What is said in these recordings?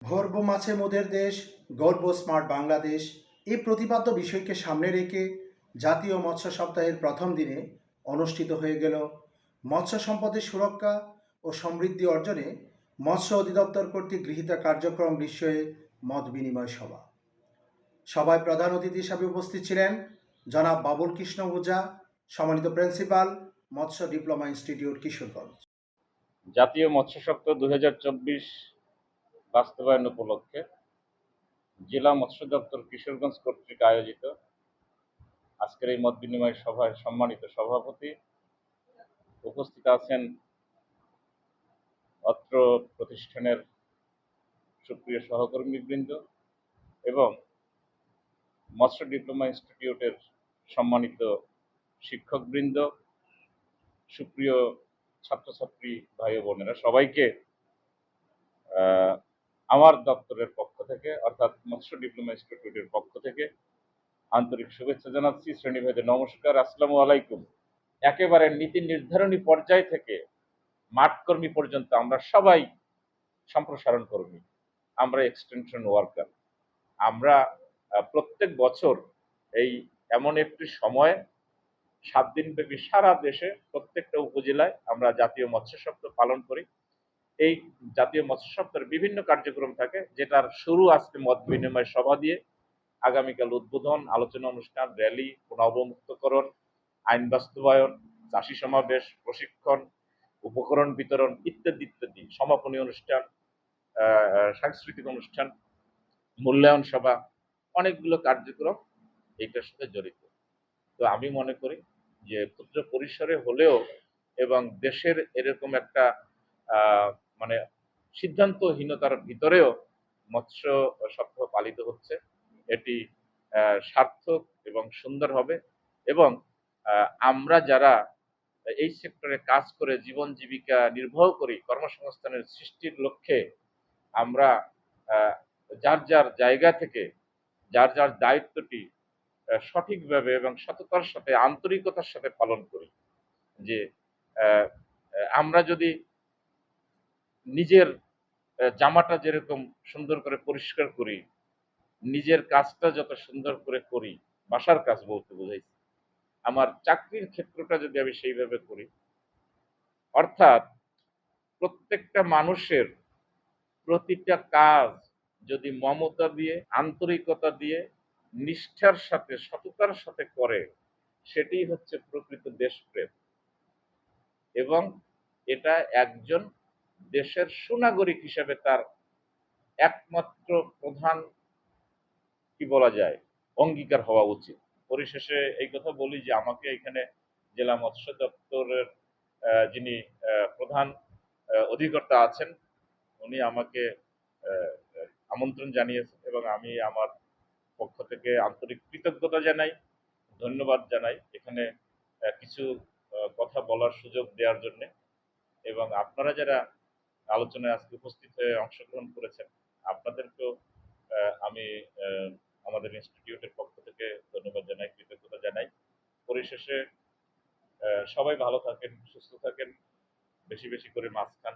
গর্ব মাছে মোদের দেশ, গর্ব স্মার্ট বাংলাদেশ এই প্রতিপাদ্য বিষয়কে সামনে রেখে জাতীয় মৎস্য সপ্তাহের প্রথম দিনে অনুষ্ঠিত হয়ে গেল মৎস্য সম্পদের সুরক্ষা ও সমৃদ্ধি অর্জনে মৎস্য অধিদপ্তর কর্তৃক গৃহীত কার্যক্রম বিষয়ে মত বিনিময় সভা। সভায় প্রধান অতিথি হিসাবে উপস্থিত ছিলেন জনাব বাবুল কৃষ্ণ ওঝা, সম্মানিত প্রিন্সিপাল, মৎস্য ডিপ্লোমা ইনস্টিটিউট, কিশোরগঞ্জ। জাতীয় মৎস্য সপ্তাহ 2024 বাস্তবায়ন উপলক্ষে জেলা মৎস্য দপ্তর কিশোরগঞ্জ কর্তৃক আয়োজিত আজকের এই মত বিনিময় সভায় সম্মানিত সভাপতি, উপস্থিত আছেন অত্র প্রতিষ্ঠানের সুপ্রিয় সহকর্মীবৃন্দ এবং মৎস্য ডিপ্লোমা ইনস্টিটিউটের সম্মানিত শিক্ষকবৃন্দ, সুপ্রিয় ছাত্রছাত্রী ভাই ও বোনেরা, সবাইকে আমার দপ্তরের পক্ষ থেকে অর্থাৎ মৎস্য ডিপ্লোমা ইনস্টিটিউটের পক্ষ থেকে আন্তরিক শুভেচ্ছা জানাচ্ছি। শ্রেণী ভাইদের নমস্কার, আসসালামু আলাইকুম। একেবারে নীতি নির্ধারণী পর্যায় থেকে মাঠকর্মী পর্যন্ত আমরা সবাই সম্প্রসারণ কর্মী, আমরা এক্সটেনশন ওয়ার্কার। আমরা প্রত্যেক বছর এই এমন একটি সময় 7 দিনব্যাপী সারা দেশে প্রত্যেকটা উপজেলায় আমরা জাতীয় মৎস্য সপ্তাহ পালন করি। এই জাতীয় মৎস্য সপ্তাহের বিভিন্ন কার্যক্রম থাকে, যেটার শুরু আজকে মত বিনিময় সভা দিয়ে, আগামীকাল উদ্বোধন, আলোচনা অনুষ্ঠান, র্যালি, পুনঃঅবমুক্তকরণ, আইন বাস্তবায়ন, চাষী সমাবেশ, প্রশিক্ষণ, উপকরণ বিতরণ ইত্যাদি ইত্যাদি, সমাপনী অনুষ্ঠান, সাংস্কৃতিক অনুষ্ঠান, মূল্যায়ন সভা, অনেকগুলো কার্যক্রম এইটার সাথে জড়িত। তো আমি মনে করি যে ক্ষুদ্র পরিসরে হলেও এবং দেশের এরকম একটা মানে সিদ্ধান্তহীনতার ভিতরেও মৎস্য সপ্তাহ পালিত হচ্ছে, এটি সার্থক এবং সুন্দর হবে। এবং আমরা যারা এই সেক্টরে কাজ করে জীবন জীবিকা নির্বাহ করি, কর্মসংস্থানের সৃষ্টির লক্ষ্যে আমরা যার যার জায়গা থেকে যার যার দায়িত্বটি সঠিকভাবে এবং সততার সাথে, আন্তরিকতার সাথে পালন করি। যে আমরা যদি নিজের জামাটা যেরকম সুন্দর করে পরিষ্কার করি, নিজের কাজটা যত সুন্দর করে করি, বাসার কাজ বলতে বোঝাইছি, আমার চাকরির ক্ষেত্রটা যদি আমি সেইভাবে করি, অর্থাৎ প্রত্যেকটা মানুষের প্রতিটা কাজ যদি মমতা দিয়ে, আন্তরিকতা দিয়ে, নিষ্ঠার সাথে, সততার সাথে করে, সেটাই হচ্ছে প্রকৃত দেশপ্রেম। এবং এটা একজন দেশের সুনাগরিক হিসেবে তার একমাত্র প্রধান কি বলা যায় অঙ্গীকার হওয়া উচিত। পরিশেষে এই কথা বলি যে আমাকে এখানে জেলা মৎস্য দপ্তরের যিনি প্রধান অধিকর্তা আছেন, উনি আমাকে আমন্ত্রণ জানিয়েছেন এবং আমি আমার পক্ষ থেকে আন্তরিক কৃতজ্ঞতা জানাই, ধন্যবাদ জানাই এখানে কিছু কথা বলার সুযোগ দেওয়ার জন্য। এবং আপনারা যারা আলোচনায় আজকে উপস্থিত হয়ে অংশগ্রহণ করেছেন, আপনাদেরকেও আমি আমাদের ইনস্টিটিউটের পক্ষ থেকে ধন্যবাদ জানাই, কৃতজ্ঞতা জানাই। পরিশেষে সবাই ভালো থাকেন, সুস্থ থাকেন, বেশি বেশি করে মাছ খান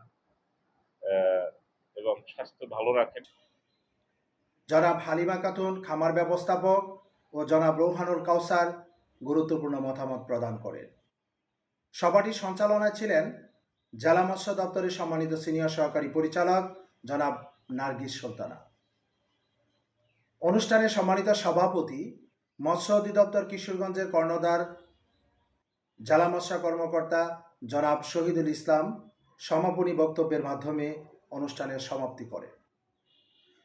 এবং স্বাস্থ্য ভালো রাখেন। জনাব হালিমা খাতুন, খামার ব্যবস্থাপক, ও জনাব রৌহানুল কাউসার গুরুত্বপূর্ণ মতামত প্রদান করেন। সভাটি সঞ্চালনায় ছিলেন জেলা মৎস্য দপ্তরের সম্মানিত সিনিয়র সহকারী পরিচালক জনাব নার্গিস সুলতানা। অনুষ্ঠানে সম্মানিত সভাপতি, মৎস্য অধিদপ্তর কিশোরগঞ্জের কর্ণধার জেলা মৎস্য কর্মকর্তা জনাব শহীদুল ইসলাম সমাপনী বক্তব্যের মাধ্যমে অনুষ্ঠানের সমাপ্তি করেন।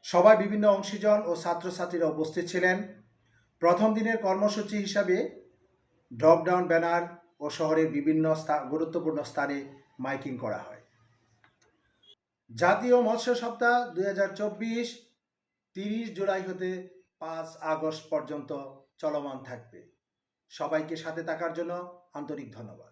সভায় বিভিন্ন অংশীজন ও ছাত্রছাত্রীরা উপস্থিত ছিলেন। প্রথম দিনের কর্মসূচি হিসাবে ড্রপডাউন ব্যানার ও শহরের বিভিন্ন গুরুত্বপূর্ণ স্থানে মাইকিং করা হয়। জাতীয় মৎস্য সপ্তাহ 2024 30 জুলাই হতে 5 আগস্ট পর্যন্ত চলমান থাকবে। সবাইকে সাথে থাকার জন্য আন্তরিক ধন্যবাদ।